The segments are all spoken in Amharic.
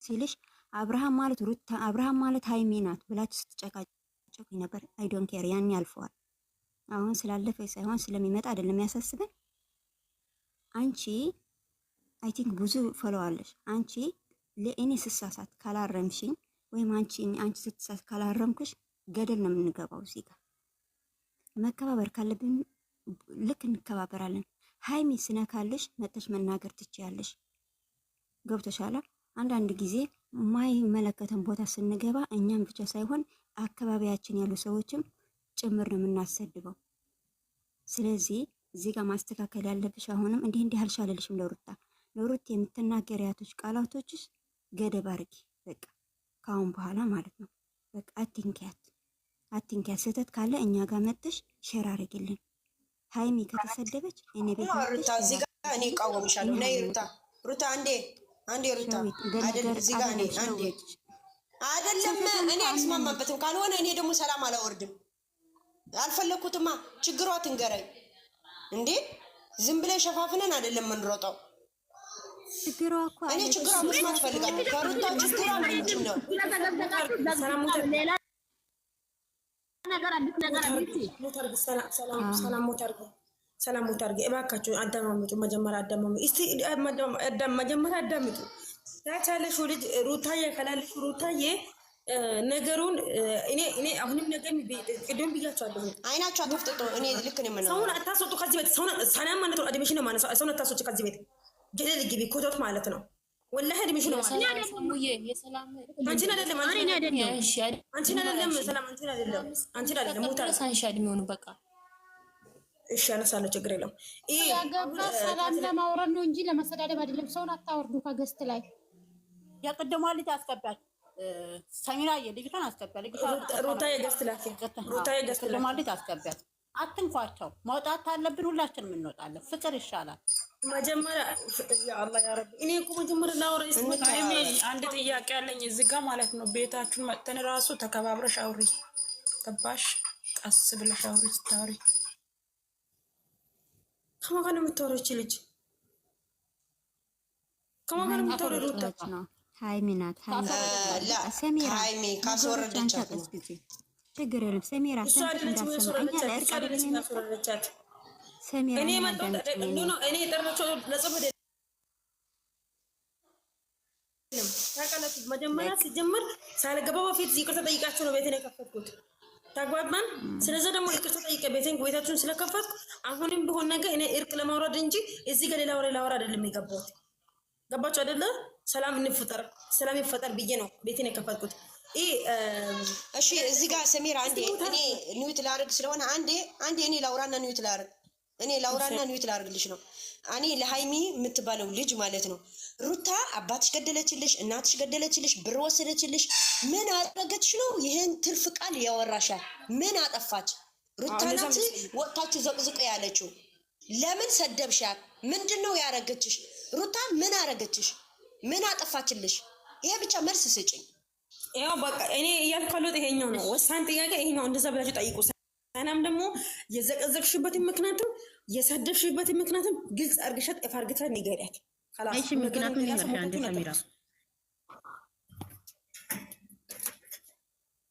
ሲልሽ አብርሃም ማለት ሃይሚ ናት ብላችሁ ስትጨቃጨቁኝ ነበር። አይ ዶንት ኬር ያን ያልፈዋል። አሁን ስላለፈ ሳይሆን ስለሚመጣ አይደለም ያሳስበን። አንቺ አይ ቲንክ ብዙ ፈለዋለሽ። አንቺ ለእኔ ስሳሳት ካላረምሽኝ ወይም አንቺ ስትሳሳት ካላረምኩሽ ገደል ነው የምንገባው። እዚህ ጋር መከባበር ካለብን ልክ እንከባበራለን። ሃይሚ ስነካልሽ መጥተሽ መናገር ትችያለሽ። ገብቶሻል? አንዳንድ ጊዜ ማይመለከተን ቦታ ስንገባ እኛም ብቻ ሳይሆን አካባቢያችን ያሉ ሰዎችም ጭምር ነው የምናሰድበው። ስለዚህ እዚህ ጋር ማስተካከል ያለብሽ አሁንም እንዲህ አልሻለልሽም። ለሩት የምትናገሪያቶች ቃላቶችሽ ገደብ አድርጊ። በቃ ካሁን በኋላ ማለት ነው። በቃ አትንኪያት። ስህተት ካለ እኛ ጋር መጥተሽ ሼር አድርጊልን። ሃይሚ ከተሰደበች እኔ ቤት ሩታ እዚህ ጋር እኔ እቃወምሻለሁ። ነይ ሩታ አንዴ ሩታ አይደለም እዚህ ጋር እኔ አንዴ አይደለም እኔ አልስማማበትም። ካልሆነ እኔ ደግሞ ሰላም አላወርድም። አልፈለኩትማ። ችግሯ ትንገረኝ እንዴ። ዝም ብለን ሸፋፍነን አይደለም የምንሮጠው። ችግሯ እኮ እኔ ችግሯ መስማት ፈልጋለሁ። ከሩታ ችግሯ ምንድን ነው? ሰላም ሞት አድርገ እባካችሁ አዳማምጡ። መጀመሪያ አዳምጡ። ታቻለሽ ልጅ ሩታዬ ከላለሽ ሩታዬ ነገሩን እኔ አሁንም ነገር ቅድም ብያቸዋለሁ። አይናችሁ አትፍጥጡ። እኔ ልክ ነው የምነው። ሰውን አታስወጡ ከዚህ ቤት። ሰላም ማለት ነው አድሚሽን ነው ማለት ነው። ሰውን አታስወጡ ከዚህ ቤት። ገደል ግቢ ኮቶት ማለት ነው። ወላሂ አድሚሽን ነው ማለት ነው። አንቺን አይደለም ሞታ ሳንሻ አድሚውን በቃ እሺ አነሳለሁ። ችግር የለውም። ሰላም ለማውረድ ነው እንጂ ለመሰዳደብ አይደለም። ሰውን አታወርዱ ከገስት ላይ። የቅድሟ ልጅ አስገባች። ሰሚራ የልጅቷን አስገባች። ሩታዬ ገስት ላኪ። ሩታዬ ገስት ቅድሟ ልጅ አስገባች። አትንኳቸው። መውጣት አለብን። ሁላችንም እንወጣለን። ፍቅር ይሻላል። መጀመሪያ ያ አላህ ያ ረቢ። እኔ እኮ መጀመሪያ ላውራ አንድ ጥያቄ አለኝ እዚህ ጋር ማለት ነው። ቤታችሁን መጥተን ራሱ ተከባብረሽ አውሪ። ገባሽ? ቀስ ብለሽ አውሪ። ስታውሪ ከማን ጋር ነው የምታወራው? እቺ ልጅ ከማን ጋር ነው የምታወራው? ሩታ ሃይሚ ናት። ሰሚራ ሃይሚ ካስወረደቻት ችግር የለም። ሰሚራ እንዳሰማኛ ለእርቅ አይደለም ያስወረደቻት። ሰሚራ እኔ ጠርናቸው ለጽፍ ታውቃላችሁ። መጀመሪያ ሲጀምር ሳልገባ በፊት ይቅርታ ጠይቃችሁ ነው ቤቴን የከፈትኩት። ተግባባን። ስለዚህ ደግሞ ይቅርታ ጠይቄ ቤታችሁን ስለከፈትኩ አሁንም ቢሆን ነገር እኔ እርቅ ለማውረድ እንጂ እዚህ ጋር ሌላ ወሬ ላወራ አይደለም የገባሁት። ገባችሁ አይደለ? ሰላም ይፈጠር ብዬ ነው ቤቴን የከፈትኩት። እሺ እዚህ ጋር ሰሚራ አንዴ እኔ ኒውት ላርግ ስለሆነ አንዴ እኔ ላውራና ኒውት ላርግልሽ ነው። እኔ ለሃይሚ የምትባለው ልጅ ማለት ነው። ሩታ አባትሽ ገደለችልሽ፣ እናትሽ ገደለችልሽ፣ ብር ወሰደችልሽ፣ ምን አደረገችሽ ነው ይሄን ትርፍ ቃል ያወራሻል? ምን አጠፋች? ሩታ ናት ወጣችሁ ዘቅዝቅ ያለችው። ለምን ሰደብሻት? ምንድነው ያረገችሽ? ሩታ ምን አረገችሽ? ምን አጠፋችልሽ? ይሄ ብቻ መልስ ስጭኝ። ያው በቃ እኔ እያልካለሁ ይሄኛው ነው ወሳኝ ጥያቄ ይሄኛው። እንደዛ ብላችሁ ጠይቁ። ሰላም ደግሞ የዘቀዘቅሽበትን ምክንያቱም የሰደብሽበትን ምክንያቱም ግልጽ አርግሻት እፋርግታ ንገሪያት። እሺ ምክንያቱም ይመርሻ እንደ ሰሚራ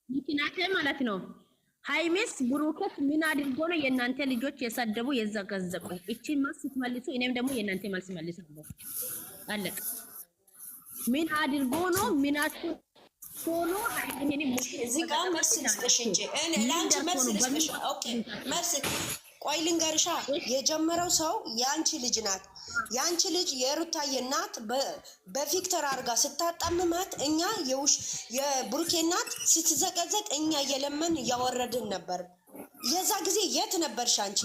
ምክንያት ማለት ነው። ሃይሜስ ብሩክስ ምን አድርጎ ነው የእናንተ ልጆች የሰደቡ የዘቀዘቁ? እቺን መልስ ስትመልሱ እኔም ደግሞ የእናንተ መልስ መልሳለሁ። አለቀ። ምን አድርጎ ነው ምናችሁ ሆኖ ሃይሜን እዚህ ጋር መልስ ልስጥሽ እንጂ እኔ ላንቺ መልስ ልስጥሽ። ኦኬ መልስ ቆይ ልንገርሻ። የጀመረው ሰው ያንቺ ልጅ ናት። ያንቺ ልጅ የሩታዬ እናት በፊክተር አድርጋ ስታጣምማት እኛ የብሩኬ እናት ስትዘቀዘቅ እኛ የለመን እያወረድን ነበር። የዛ ጊዜ የት ነበርሽ አንቺ?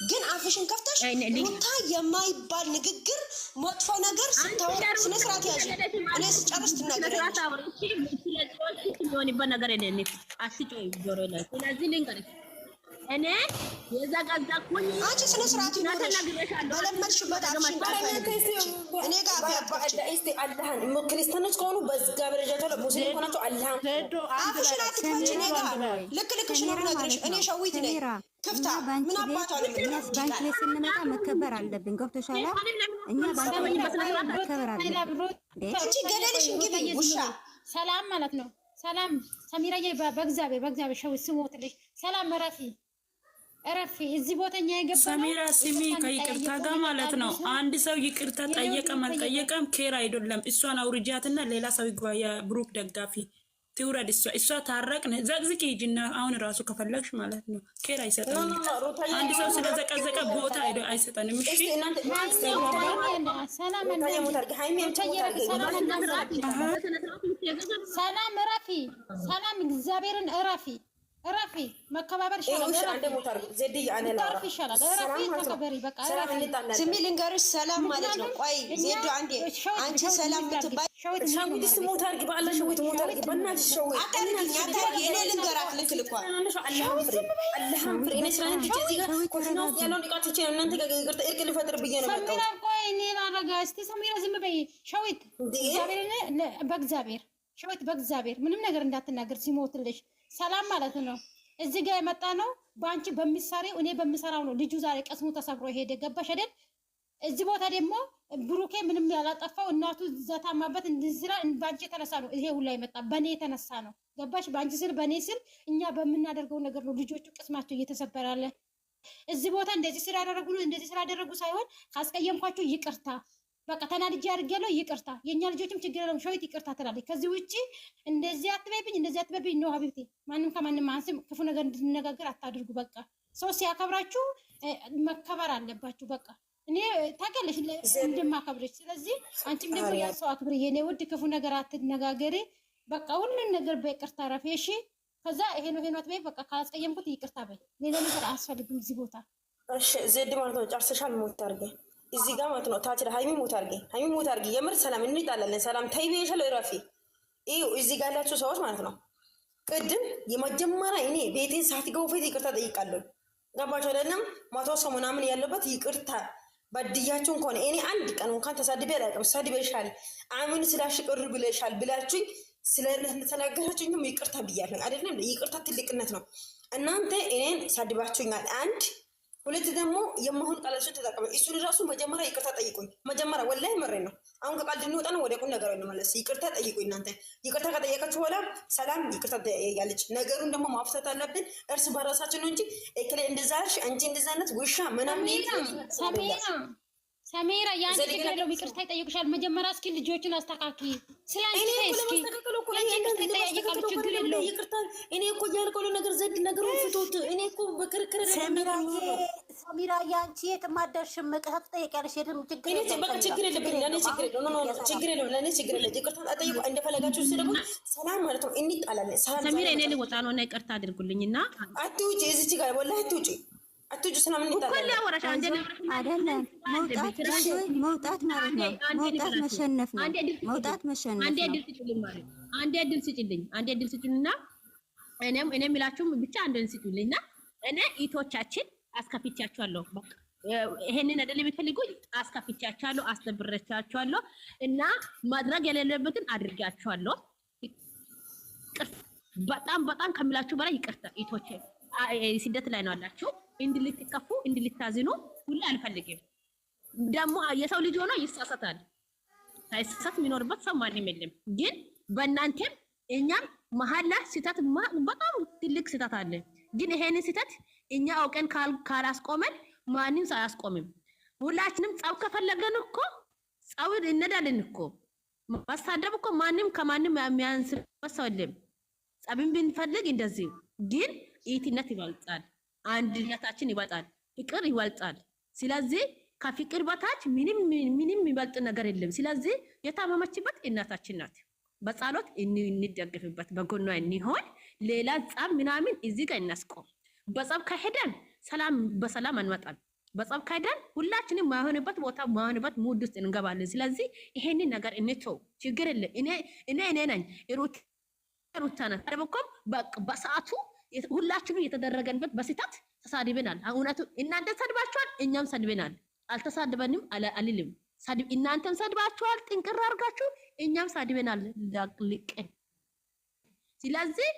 ግን አፍሽን ከፍተሽ ሩታ የማይባል ንግግር መጥፎ ነገር ስታወራ ስነ ስርዓት ያዥ። እኔ ስጨርስ ትናገራለሽ። እኔ የዘቀዘቅኩኝ አንቺ ስነ ስርዓት ይኖርሽ በለመድሽበት አፍሽን እኔ ጋር እስቲ አላህን ክርስቲያኖች ከሆኑ በእግዚአብሔር ጃቸው ሙስሊም ከሆናቸው አላህን አፍሽን አትክፈች። እኔ ጋር ልክ ልክሽ ነው የምነግርሽ። እኔ ሸዊት ነኝ ክፍታ ምን አባቷ ነው እኛስ ባንክ ላይ ስንመጣ መከበር አለብን። ገብቶሻል? እኛ ባንክ ላይ መከበር አለብን። አንቺ ገደልሽ እንግዲህ ውሻ ሰላም ማለት ነው። ሰላም ሰሚራዬ በእግዚአብሔር ሸዊት ስሞትልሽ ሰላም እረፊ እዚህ ቦታኛ የገባ ሰሚራ ስሚ ከይቅርታ ጋር ማለት ነው። አንድ ሰው ይቅርታ ጠየቀም አልጠየቀም ኬር አይደለም። እሷን አውርጃትና ሌላ ሰው ይግባ። የብሩክ ደጋፊ ትውረድ። እሷ ታረቅን ዘቅዝቂ ሂጂና አሁን ራሱ ከፈለግሽ ማለት ነው። ኬር አይሰጠንም። አንድ ሰው ስለዘቀዘቀ ቦታ አይሰጠንም። እሺ ሰላም እረፊ። ሰላም እግዚአብሔርን እረፊ መከባበር ስሚ ልንገርሽ፣ ሰላም ማለት ነው። ቆይ ዜዶ አንዴ አንቺ ሰላም ምትባይ እኔ ልንገራት ልክልኳ በእግዚአብሔር ምንም ነገር እንዳትናገር ሲሞትልሽ ሰላም ማለት ነው። እዚህ ጋር የመጣ ነው በአንቺ በሚሰሪው እኔ በሚሰራው ነው። ልጁ ዛሬ ቀስሙ ተሰብሮ ሄደ። ገባሽ አይደል? እዚህ ቦታ ደግሞ ብሩኬ ምንም ያላጠፋው እናቱ ዘታማበት እንድዝራ ባንቺ የተነሳ ነው። ይሄ ሁላ የመጣ በኔ የተነሳ ነው። ገባሽ? ባንቺ ስል በኔ ስል እኛ በምናደርገው ነገር ነው ልጆቹ ቅስማቸው እየተሰበራለ። እዚህ ቦታ እንደዚህ ስላደረጉ ነው እንደዚህ ስላደረጉ ሳይሆን ካስቀየምኳቸው ይቅርታ በቃ ተናድጄ አድርጌያለሁ ይቅርታ። የኛ ልጆችም ችግር የለውም ሸዊት ይቅርታ ትላለች። ከዚህ ውጪ እንደዚህ አትበይብኝ እንደዚህ አትበይብኝ ነው ሀቢብቴ። ማንም ከማንም አንስም ክፉ ነገር እንድንነጋገር አታድርጉ። በቃ ሰው ሲያከብራችሁ መከበር አለባችሁ። በቃ እኔ ታውቂያለሽ እንደማከብርሽ። ስለዚህ አንቺም ደግሞ ያን ሰው አክብሪ የኔ ውድ። ክፉ ነገር አትነጋገሪ። በቃ ሁሉን ነገር በይቅርታ ረፊ። እሺ ከዛ ይሄ ነው አትበይ። በቃ ካስቀየምኩት ይቅርታ በይ። ሌላ ነገር አያስፈልግም እዚህ ቦታ። እሺ ዜድ ማለት ነው ጨርሰሻል። ሞት አድርገኝ እዚህ ጋር ማለት ነው። ታች ሃይሚ ሞት አድርጊ የምር ሰላም እንጣላለን። ሰላም ተይቤሻል። እረፊ። ይኸው እዚህ ጋር ያላችሁ ሰዎች ማለት ነው። ቅድም የመጀመሪያ እኔ ቤቴን ሳትገቡ ፊት ይቅርታ ጠይቃለሁ። ገባችሁ አይደለም? መቶ ሰው ምናምን ያለበት ይቅርታ በድያችሁን ከሆነ እኔ አንድ ቀን እንኳን ተሳድቤ አላውቅም። ሰድቤሻል፣ አምን ስላሽቅር ብለሻል ብላችሁኝ ስለተናገራችሁኝም ይቅርታ ብያለሁ አይደለም? ይቅርታ ትልቅነት ነው። እናንተ እኔን ሳድባችሁኛል። አንድ ሁለት ደግሞ የማሁን ቃላችሁ ተጠቀመ። እሱን ራሱ መጀመሪያ ይቅርታ ጠይቁኝ። መጀመሪያ ወላሂ መሬ ነው። አሁን ከቃል ድንወጣ ነው ወደ ቁም ነገር እንመለስ። ይቅርታ ጠይቁኝ። እናንተ ይቅርታ ከጠየቃችሁ በኋላ ሰላም ይቅርታ ያለች ነገሩን ደግሞ ማፍታት አለብን እርስ በራሳችን ነው እንጂ እከሌ እንደዛሽ አንቺ እንደዛነት ውሻ ምናምን ሰሜራ ያን ችግር የለውም። ይቅርታ ይጠይቁሻል። መጀመሪያ እስኪ ልጆችን አስተካኪ። ስላንቺ እስኪ ችግር የለውም። ይቅርታ እኔ እኮ ያልከው ነገር ዘድ ነገሩን ፍቶት እኔ እኮ በክርክር ሰሚራ ያንቺ የትማደርሽም መቀሀት ጠይቂያለሽ። የትም ችግር የለም። በቃ ችግር የለብኝ። ለኔ ችግር የለም። ለኔ ችግር የለም። ይቅርታ ጠይቁ እንደፈለጋችሁ። ደግሞ ሰላም ማለት ነው። እንጣላለን። ሰሚራ እኔ ልወጣ ነው እና ይቅርታ አድርጉልኝና አትውጪ። እዚች ጋር ወላሂ አትውጪ። አትውጪ። ሰላም እንጣላለን። አይደለም መውጣት ማለት ነው። መውጣት መሸነፍ ነው። መውጣት መሸነፍ ነው። አንዴ እድል ስጭልኝና እኔም የሚላችሁም ብቻ አንድ እድል ስጭልኝና እኔ ኢቶቻችን አስከፍቻችኋለሁ። በቃ ይሄንን አይደል የምትፈልጉኝ? አስከፍቻችኋለሁ፣ አስደብረቻችኋለሁ እና ማድረግ የሌለበትን አድርጋችኋለሁ። በጣም ከምላችሁ በላይ ይቅርታ ኢቶቼ። ስደት ላይ ነው አላችሁ። እንድልትከፉ እንድልታዝኑ ሁሉ አልፈልግም። ደግሞ የሰው ልጅ ሆኖ ይሳሳታል። ሳይሳሳት የሚኖርበት ሰው ማንም የለም። ግን በእናንተም እኛም መሀል ላይ ስህተት በጣም ትልቅ ስህተት አለ። ግን ይሄንን ስህተት እኛ አውቀን ካላስቆመን ማንም ሳያስቆምም። ሁላችንም ጸብ ከፈለገን እኮ ጸብ እንሄዳለን እኮ። ማሳደብ እኮ ማንም ከማንም የሚያንስበት ሰው የለም። ጸብን ብንፈልግ እንደዚህ ግን ኢትነት ይበልጣል፣ አንድነታችን ይበልጣል፣ ፍቅር ይበልጣል። ስለዚህ ከፍቅር በታች ምንም የሚበልጥ ነገር የለም። ስለዚህ የታመመችበት እናታችን ናት። በጸሎት እንደግፍበት፣ በጎኗ እንሆን። ሌላ ጸብ ምናምን እዚህ ጋር እናስቆም። በጸብ ከሄደን ሰላም በሰላም አንመጣም። በጸብ ከሄደን ሁላችንም ማይሆንበት ቦታ ማይሆንበት ሙድ ውስጥ እንገባለን። ስለዚህ ይሄንን ነገር እንተው፣ ችግር የለም። እኔ ነኝ ሩታ ናት። በሰዓቱ ሁላችንም የተደረገንበት በስህተት ተሳድበናል። እውነቱ እናንተ ሰድባችኋል፣ እኛም ሰድበናል። አልተሳድበንም አልልም። እናንተም ሰድባችኋል ጥንቅር አድርጋችሁ፣ እኛም ሰድበናል ልቅን። ስለዚህ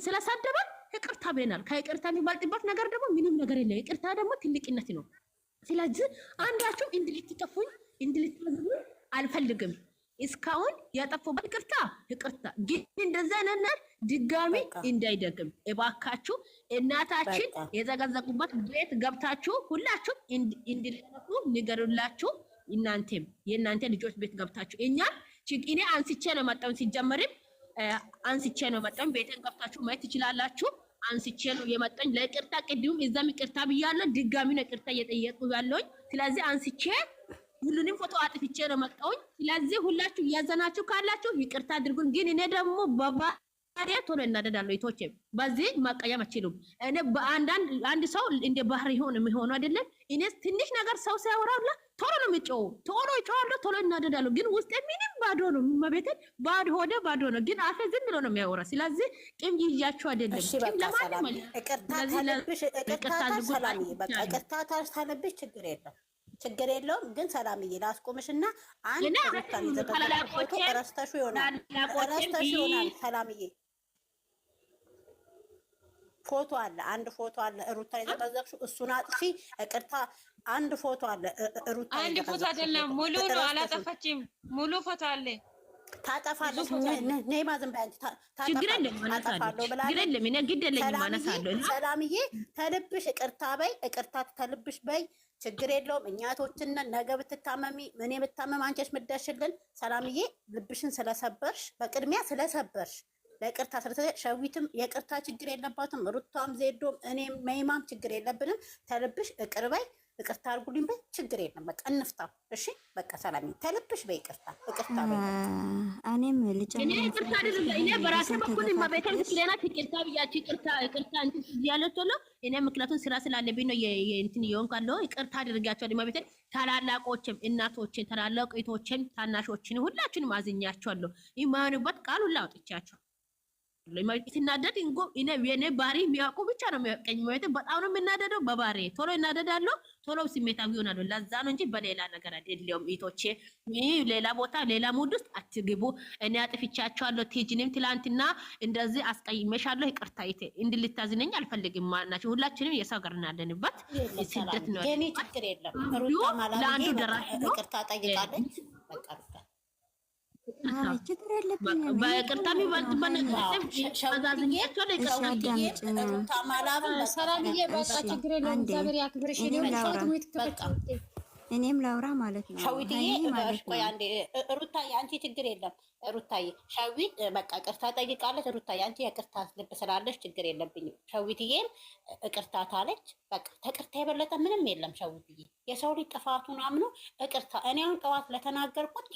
ስለሰደበን ይቅርታ ብለናል። ከይቅርታ የሚባልጥበት ነገር ደግሞ ምንም ነገር የለም። ይቅርታ ደግሞ ትልቅነት ነው። ስለዚህ አንዳችሁ እንድልትጠፉኝ እንድልትመዝቡኝ አልፈልግም። እስካሁን ያጠፉበት ይቅርታ ግን እንደዛ አይነት ድጋሚ እንዳይደግም እባካችሁ እናታችን የዘገዘቁበት ቤት ገብታችሁ ሁላችሁም እንድልትጠፉ ንገሩላችሁ። እናንተም የእናንተ ልጆች ቤት ገብታችሁ እኔ አንስቼ ነው መጣሁ። ሲጀመርም አንስቼ ነው መጣሁ። ቤቴን ገብታችሁ ማየት ትችላላችሁ። አንስቼ ነው የመጣኝ ለይቅርታ። ቅድም እዛም ይቅርታ ብያለሁ፣ ድጋሚ ነው ይቅርታ እየጠየቁ ያለሁኝ። ስለዚህ አንስቼ ሁሉንም ፎቶ አጥፍቼ ነው መጣሁኝ። ስለዚህ ሁላችሁ እያዘናችሁ ካላችሁ ይቅርታ አድርጉን። ግን እኔ ደግሞ በባህሪ ቶሎ እናደዳለሁ። እህቶቼ በዚህ ማቀየም አትችሉም። እኔ አንድ ሰው እንደ ባህሪ ሆነ የሚሆነው አይደለም። እኔ ትንሽ ነገር ሰው ሲያወራላ ቶሎ ነው የሚጮው፣ ቶሎ ይጮዋለሁ፣ ቶሎ እናደዳለሁ። ግን ውስጤ ምንም ባዶ ነው። መቤቴን ባዶ ነው። ግን አፌ ዝም ብሎ ነው የሚያወራ። ስለዚህ ቂም ይያችሁ አይደለም። ቂም ለማንም ይቅርታ ታለብሽ፣ ይቅርታ ሰላምዬ፣ በቃ ይቅርታ ታለብሽ፣ ችግር የለውም። ግን ሰላምዬ ላስቆምሽና አንድ ሩታን ይዘጋጅ ረስተሹ ይሆናል ሰላምዬ ፎቶ አለ፣ አንድ ፎቶ አለ ሩታን የዘቀዘቅሽው፣ እሱን አጥፊ። ይቅርታ አንድ ፎቶ አለ ሩታን። አንድ ፎቶ አይደለም ሙሉ ነው፣ አላጠፋችም። ሙሉ ፎቶ አለ። ታጠፋለች። ነይማ ዝም በይ አንቺ። ታጠፋለሁ ብላለች። ሰላምዬ ተልብሽ ይቅርታ በይ፣ ይቅርታ ተልብሽ በይ። ችግር የለውም። እኛቶችን ነገ ብትታመሚ እኔ ብታመም አንቺሽ ምደሽልን። ሰላምዬ ልብሽን ስለሰበርሽ በቅድሚያ ስለሰበርሽ ለቅርታ ሸዊትም የቅርታ ችግር የለባትም። ሩታም ዜዶም እኔም መይማም ችግር የለብንም። ተልብሽ እቅርበይ ይቅርታ አድርጉልኝ በይ። ችግር የለም። በቃ እንፍታው። እሺ በቃ ሰላም ተልብሽ በይ። ይቅርታ በይ። እኔም ልጨምር ይቅርታ አድርጉ። እኔ በራሴ በኩል ማበተን ስለናት ይቅርታ ብያችሁ ይቅርታ እንትን ያለው ቶሎ እኔ ምክንያቱም ስራ ስላለብኝ ነው እንትን ይሆንካለሁ። ይቅርታ አድርጋችኋለሁ። ማበተን ታላላቆችም እናቶችን ታላላቆይቶችን ታናሾችን ሁላችሁንም አዝኛችኋለሁ። ይማኑበት ቃል ሁላ አውጥቻችሁ ሲናደድ እንጎ የኔ ባህሪ የሚያውቁ ብቻ ነው የሚያውቀኝ። ማለት በጣም ነው የምናደደው በባህሪ ቶሎ እናደዳለሁ፣ ቶሎ ስሜታዊ ይሆናለሁ። ለዛ ነው እንጂ በሌላ ነገር አይደለም። ኢቶቼ ሌላ ቦታ ሌላ ሙድ ውስጥ አትግቡ። እኔ አጥፍቻቸዋለሁ። ቲጂንም ትላንትና እንደዚህ አስቀይሜሻለሁ፣ ይቅርታ እንድልታዝነኝ አልፈልግም። ማናችሁ ሁላችንም የሰው ሀገር እናለንበት ስደት ነው። የኔ ችግር የለም። ሩታ ማለት ለአንዱ ደራሽ ነው። ይቅርታ ጠይቃለች። በቃ ችግር የለብኝ። በይቅርታ የሚበልጥበት ሰላምዬ በቃ ችግር የለውም። እግዚአብሔር ያክብርሽ። እኔም ላውራ ማለት ነው። ሸዊትዬ ቆይ አንዴ ሩታዬ፣ አንቺ ችግር የለም ሩታዬ። ሸዊት በቃ ቅርታ ጠይቃለች። ሩታዬ አንቺ የቅርታ ልብ ስላለች ችግር የለብኝም። ሸዊትዬም እቅርታ ታለች። በቃ ተቅርታ የበለጠ ምንም የለም። ሸዊትዬ የሰው ልጅ ጥፋቱን አምኖ እቅርታ። እኔ አሁን ጠዋት ለተናገርኩት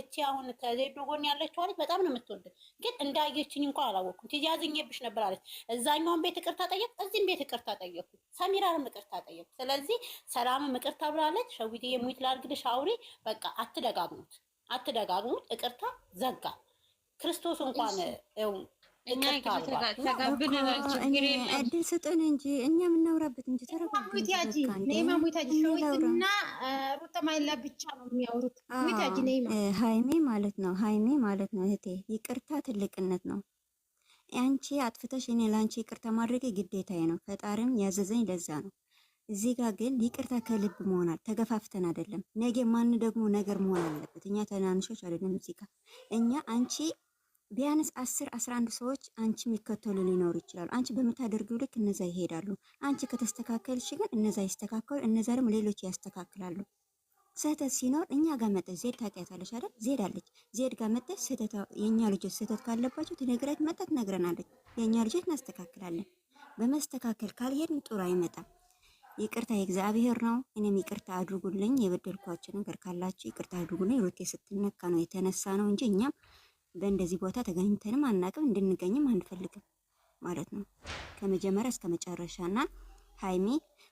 እቺ አሁን ከዜዶ ጎን ያለችው አለች በጣም ነው የምትወድ፣ ግን እንዳየችኝ እንኳን አላወቅኩም። ትይዚ አዝኜብሽ ነበር አለች። እዛኛውን ቤት እቅርታ ጠየቅ፣ እዚህም ቤት እቅርታ ጠየቅኩ፣ ሰሚራንም እቅርታ ጠየቅኩ። ስለዚህ ሰላምም እቅርታ ብላለች። ሸዊትዬ ሙይት ላድርግልሽ አውሪ። በቃ አትደጋግሙት። እቅርታ ዘጋ። ክርስቶስ እንኳን እድል ስጡን እንጂ እኛ የምናውራበት እንጂ ሀይሜ ማለት ነው። እህቴ ይቅርታ ትልቅነት ነው። አንቺ አጥፍተሽ እኔ ለአንቺ ይቅርታ ማድረግ ግዴታዬ ነው። ፈጣሪም ያዘዘኝ ለዛ ነው። እዚህ ጋር ግን ይቅርታ ከልብ መሆናል። ተገፋፍተን አይደለም። ነገ ማን ደግሞ ነገር መሆን አለበት። እኛ ትናንሾች አይደለም። እዚህ ጋር እኛ አንቺ ቢያንስ 10-11 ሰዎች አንቺ የሚከተሉ ሊኖሩ ይችላሉ። አንቺ በምታደርጊው ልክ እነዛ ይሄዳሉ። አንቺ ከተስተካከልሽ ግን እነዛ ይስተካከሉ፣ እነዛ ደግሞ ሌሎች ያስተካክላሉ። ስህተት ሲኖር እኛ ጋር መጣች ዜድ ታውቂያታለሽ አይደል? ዜድ አለች። ዜድ ጋር መጣች። ስህተት የኛ ልጆች ስህተት ካለባቸው ትነግራት መጣ ትነግረናለች። የኛ ልጆች እናስተካክላለን። በመስተካከል ካልሄድን ጥሩ አይመጣም። ይቅርታ የእግዚአብሔር ነው። እኔም ይቅርታ አድርጉልኝ። የበደልኳችሁ ነገር ካላችሁ ይቅርታ አድርጉልኝ። ሩቴ ስትነካ ነው የተነሳ ነው እንጂ እኛም በእንደዚህ ቦታ ተገኝተንም አናቅም፣ እንድንገኝም አንፈልግም ማለት ነው። ከመጀመሪያ እስከ መጨረሻና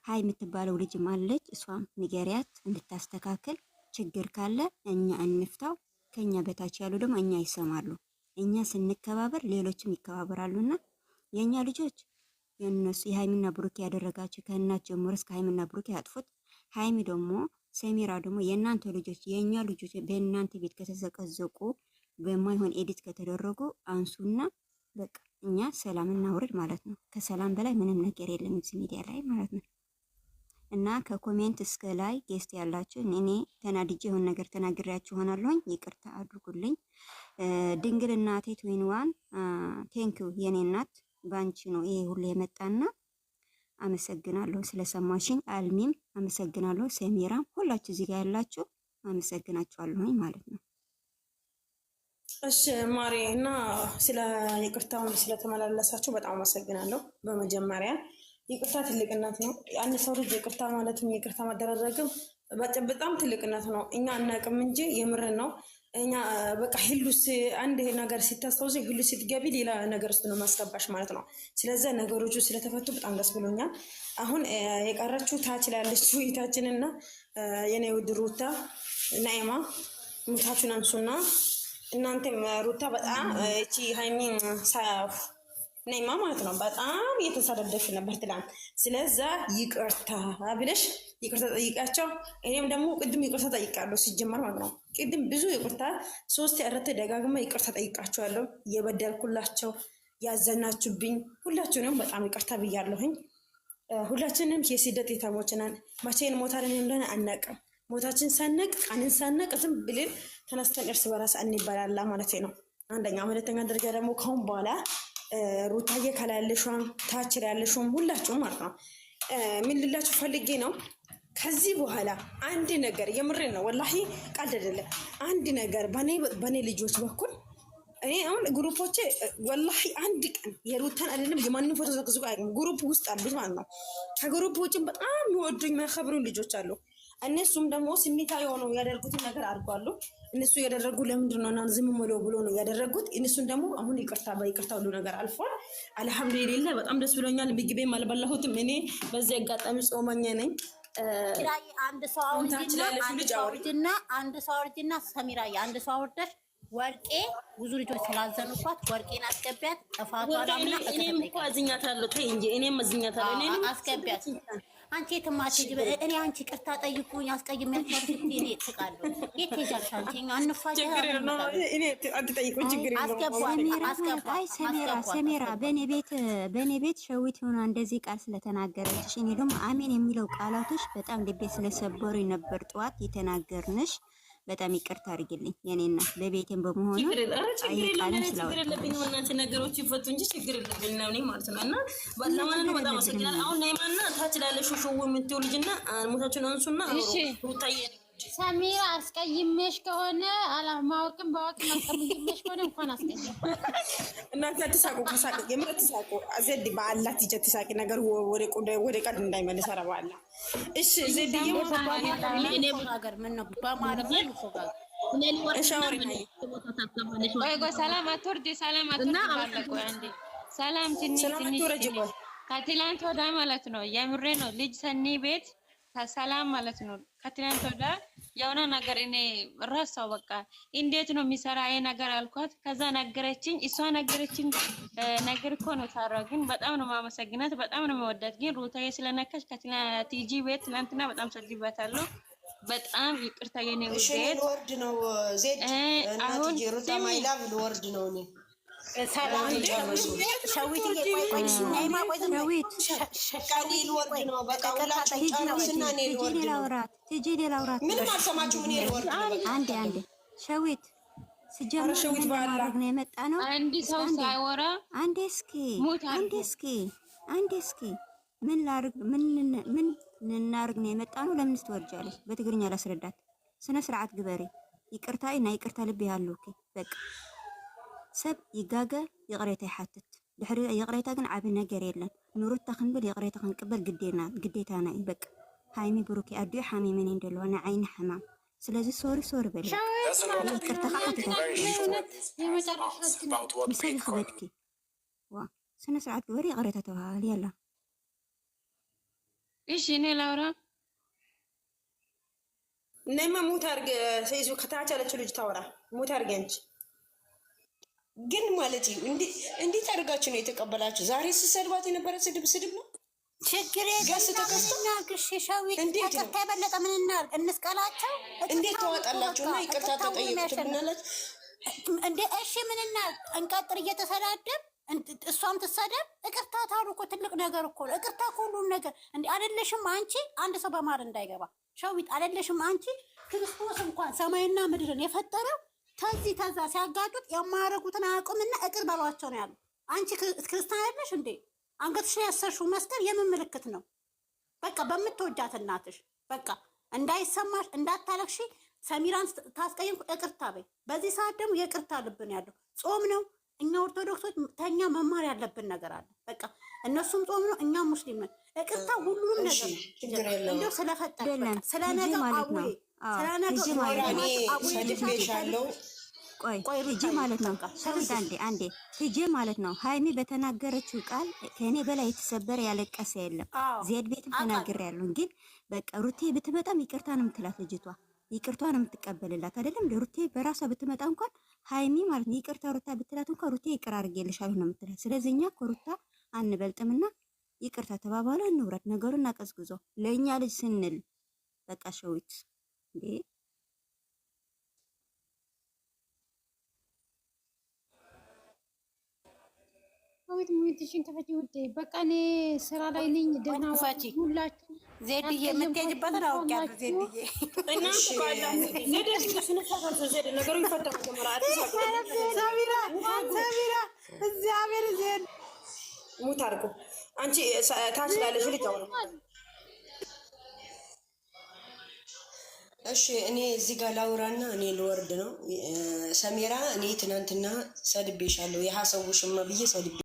ሀይ የምትባለው ልጅ ማለች። እሷም ንገሪያት እንድታስተካክል። ችግር ካለ እኛ እንፍታው። ከኛ በታች ያሉ ደግሞ እኛ ይሰማሉ። እኛ ስንከባበር ሌሎችም ይከባበራሉና የኛ ልጆች የነሱ የሃይሚና ብሩክ ያደረጋችሁ ከእናት ጀምሮ እስከ ሃይሚና ብሩክ ያጥፉት። ሃይሚ ደግሞ ሰሚራ ደግሞ የእናንተ ልጆች የእኛ ልጆች በእናንተ ቤት ከተዘቀዘቁ በማይሆን ኤዲት ከተደረጉ አንሱና በቃ እኛ ሰላም እናውርድ ማለት ነው። ከሰላም በላይ ምንም ነገር የለም እዚህ ሚዲያ ላይ ማለት ነው። እና ከኮሜንት እስከ ላይ ጌስት ያላችሁ እኔ ተናድጄ የሆነ ነገር ተናግሬያችሁ ሆናለሁኝ፣ ይቅርታ አድርጉልኝ። ድንግል እናቴ ትዊንዋን ቴንኪው የኔ እናት ባንቺ ነው ይሄ ሁሉ የመጣና አመሰግናለሁ ስለሰማሽኝ። አልሚም አመሰግናለሁ። ሰሚራም ሁላችሁ እዚህ ጋር ያላችሁ አመሰግናችኋለሁኝ ማለት ነው። እሺ ማሪ እና ስለ ይቅርታውን ስለተመላለሳችሁ በጣም አመሰግናለሁ። በመጀመሪያ ይቅርታ ትልቅነት ነው። አንድ ሰው ልጅ ይቅርታ ማለትም ይቅርታ ማደረግም በጣም ትልቅነት ነው። እኛ አናውቅም እንጂ የምርን ነው። እኛ በቃ ሁሉስ አንድ ነገር ሲታስታውስ ሁሉ ስትገቢ ሌላ ነገር ውስጥ ነው ማስገባሽ ማለት ነው። ስለዚህ ነገሮቹ ስለተፈቱ በጣም ደስ ብሎኛል። አሁን የቀረችው ታች ላለች ውይይታችንና የኔ ውድ ሩታ ናይማ ሙታችሁን አንሱና እናንተም ሩታ በጣም እቺ ሃይሚ ነይማ ማለት ነው በጣም እየተሳደደች ነበር ትላንት። ስለዛ ይቅርታ ብለሽ ይቅርታ ጠይቃቸው። እኔም ደግሞ ቅድም ይቅርታ ጠይቃለሁ ሲጀመር ማለት ነው። ቅድም ብዙ ይቅርታ 3-4 ደጋግማ ይቅርታ ጠይቃቸዋለሁ። እየበደልኩላቸው ያዘናችሁብኝ ሁላችሁንም በጣም ይቅርታ ብያለሁኝ። ሁላችንም የስደት የተሞች ነን። መቼ እንሞታለን እንደሆነ አናውቅም። ሞታችን ሳነቅ ቀንን ሳነቅ ዝም ብለን ተነስተን እርስ በራስ እንበላላ ማለት ነው። አንደኛ። ሁለተኛ ደረጃ ደግሞ ካሁን በኋላ ሩታዬ ከላይ ያለሽም ታች ያለሽም ሁላችሁም ማለት ነው ምን ልላችሁ ፈልጌ ነው፣ ከዚህ በኋላ አንድ ነገር የምሬን ነው ወላሂ ቀልድ አይደለም። አንድ ነገር በኔ ልጆች በኩል እኔ አሁን ግሩፖቼ ወላሂ አንድ ቀን የሩታን አይደለም የማንንም ፎቶ ዘግዝቆ አይደለም ግሩፕ ውስጥ አሉት ማለት ነው። ከግሩፕ ውጭም በጣም የሚወዱኝ የሚያከብሩኝ ልጆች አሉ። እነሱም ደግሞ ስሜታዊ ሆነው ያደርጉትን ነገር አድርጓሉ። እነሱ ያደረጉ ለምንድን ነው እና ዝም ብሎ ነው ያደረጉት። እነሱን ደግሞ አሁን ይቅርታ በይቅርታ ሁሉ ነገር አልፏል። አልሐምዱሊላህ በጣም ደስ ብሎኛል። ምግቤም አልበላሁትም። እኔ በዚህ አጋጣሚ ጾመኛ ነኝ። አንድ ሰው አውርጅና ሰሚራዬ አንድ ሰው አውርደሽ ወርቄ ብዙ ልጆች ስላዘኑባት ወርቄን አስገቢያት። ጥፋቷን አምና እኔም እኮ አዝኛታለሁ። ተይ እንጂ እኔም አዝኛታለሁ። እኔም አስገቢያት። አንቺ የትማች እኔ አንቺ ቅርታ ጠይቁኝ አስቀይሜያቸው ስትይ እኔ እስቃለሁ። የት ሄጃለሽ አንቺ? አንፋጅ እኔ አትጠይቁኝ ችግር የለውም። አይ ሰሜራ በእኔ ቤት ሸዊት ሆና እንደዚህ ቃል ስለተናገረች እኔ ደግሞ አሜን የሚለው ቃላቶች በጣም ልቤ ስለሰበሩኝ ነበር ጠዋት የተናገርንሽ። በጣም ይቅርታ አድርግልኝ የኔ እናት በቤቴም በመሆኑ አይቃልም ስለወጣኝ ነገሮች ይፈቱ እንጂ ችግር የለብኝ ነው እኔ ማለት ነው። እና ለማን ነው በጣም አመሰግናለሁ። አሁን ናይማና ታች ላለሽ ሹው የምትይው ልጅና ሞታችሁን አንሱና ሩታዬ ሰሚራ አስቀይሜሽ ከሆነ አላማወቅም ባወቅም አስቀይሜሽ ከሆነ እንኳን አስቀይሜ እናንተ አትሳቁ። ከሳቅ የምር አትሳቁ። ዘድ በአላህ ትጀ ትሳቂ ነገር ወደ ቀድ እንዳይመለስ ኧረ በአላህ እሺ። ዘድ እኔ ሀገር ምን ነው በማለት ነው ፎጋር ሰላም አትወርድ ሰላም አትወርድ አንዴ ሰላም ትንሽ ከትላንት ወዲያ ማለት ነው። የምሬ ነው ልጅ ሰኒ ቤት ከሰላም ማለት ነው። ከትላንት ወዲያ የሆነ ነገር እኔ ረሳው። በቃ እንዴት ነው የሚሰራ ይሄ ነገር አልኳት። ከዛ ነገረችኝ። እሷ ነገረችኝ ነገር እኮ ነው ታራ። ግን በጣም ነው ማመሰግናት፣ በጣም ነው መወዳት። ግን ሩታዬ ስለነካሽ ከቲጂ ቤት ትናንትና በጣም ሰድቤያታለሁ። በጣም ይቅርታ የኔ ውዴት። ልወርድ ነው ዜድ አሁን ሩታ ማይላቭ ልወርድ ነው እኔ ሰላም ሸዊት ምንም አልሰማችሁም። እኔ ልወርድ አንዴ ሸዊት ስጀምር ነው የመጣ ነው። አንድ ሰው ሳይወራ አንዴ እስኪ ምን ላርግ ምን ልናርግ ነው የመጣ ነው። ለምን ትወርጃለሽ? በትግርኛ ላስረዳት። ስነ ስርዓት ግበሪ። ይቅርታ እና ይቅርታ ልብ ያለው ኦኬ በቃ ሰብ ይጋገ ይቅሬታ ይሓትት ድሕሪ ይቅሬታ ግን ዓብ ነገር የለን። ኑሩታ ክንብል ይቅሬታ ክንቅበል ግዴታና እዩ። በቃ ሃይሚ ብሩኬ ኣድዮ ሓሚመን እንደለዋ ንዓይኒ ሕማም። ስለዚ ሶሪ በለ ይቅርታ ምሰብ ይክበድኪ ዋ ስነ ስርዓት ግበሪ። ይቅሬታ ተባሃሊ ያላ እሺ እኔ ላውራ ነማ ሙት አርገ ሰይዙ ከታች ያለችው ልጅ ታወራ ሙት አርገ እንጂ ግን ማለት እንዴት አድርጋችሁ ነው የተቀበላችሁ? ዛሬ ስሰድባት የነበረ ስድብ ነው። ችግር ግሽሻዊ ከቅርታ የበለጠ ምን እናድርግ? እንስቀላቸው። እንዴት ተዋጣላችሁ? እና ይቅርታ ተጠይቁት ብናላችሁ እንዴ? እሺ ምን እናድርግ? እንቀጥር እየተሰዳደብ እሷም ትሰደብ። ይቅርታ ታሉ እኮ ትልቅ ነገር እኮ ነው። ይቅርታ ሁሉም ነገር እንዴ አይደለሽም አንቺ? አንድ ሰው በማር እንዳይገባ ሸዊት አይደለሽም አንቺ? ክርስቶስ እንኳን ሰማይና ምድርን የፈጠረው ከዚህ ከዛ ሲያጋጩት የማያረጉትን አያውቁምና እቅር በሏቸው ነው ያሉ። አንቺ ክርስቲያን አይደለሽ እንዴ? አንገትሽ ላይ ያሰርሽው መስቀል የምን ምልክት ነው? በቃ በምትወጃት እናትሽ በቃ እንዳይሰማሽ እንዳታለቅሺ። ሰሚራን ታስቀይም ይቅርታ በይ። በዚህ ሰዓት ደግሞ የይቅርታ ልብ ነው ያለው። ጾም ነው። እኛ ኦርቶዶክሶች ተኛ መማር ያለብን ነገር አለ። በቃ እነሱም ጾም ነው፣ እኛም ሙስሊም ነን። ይቅርታ ሁሉም ነገር እንደው ስለፈጠረ ስለ ነገ አውይ ስለ ነገ ሰድቤሻለሁ። ቆይ ሂጂ ማለት ነው። አንዴ ሂጂ ማለት ነው። ሃይሚ በተናገረችው ቃል ከእኔ በላይ የተሰበረ ያለቀሰ የለም። ዜድ ቤትም ተናግሬያለሁ። ግን በቃ ሩቴ ብትመጣም ይቅርታ ነው የምትላት ልጅቷ። ይቅርታ ነው የምትቀበልላት አይደለም። ሩቴ በራሷ ብትመጣ እንኳን ሃይሚ ማለት ነው ይቅርታ ሩታ ብትላት እንኳን ሩቴ ይቅር አድርጌልሻለሁ ነው የምትላት። ስለዚህ እኛ ከሩታ አንበልጥምና ይቅርታ ተባባሉ፣ እንውረድ፣ ነገሩን አቀዝቅዞ ለእኛ ልጅ ስንል በቃ ሸዊት እንዴ ወይት ሙይትሽን ተፈጂ ውዴ። በቃ እኔ ስራ ላይ ነኝ። ደህና ሁላችሁ ዜድዬ የምትሄጂበትን አውቄያለሁ። ዜድዬ እናንተ ባላ ዜድ ስነሳሳቱ ዜድ ነገሩ ይፈታል። ሰሚራ እግዚአብሔር ዜድ ሙት አድርጎ አንቺ ታች ላለሽ ልጅ አውሩ። እሺ እኔ እዚህ ጋር ላውራና እኔ ልወርድ ነው። ሰሚራ እኔ ትናንትና ሰድቤሻለሁ። የሀሰቡ ሽማ ብዬ ሰድቤ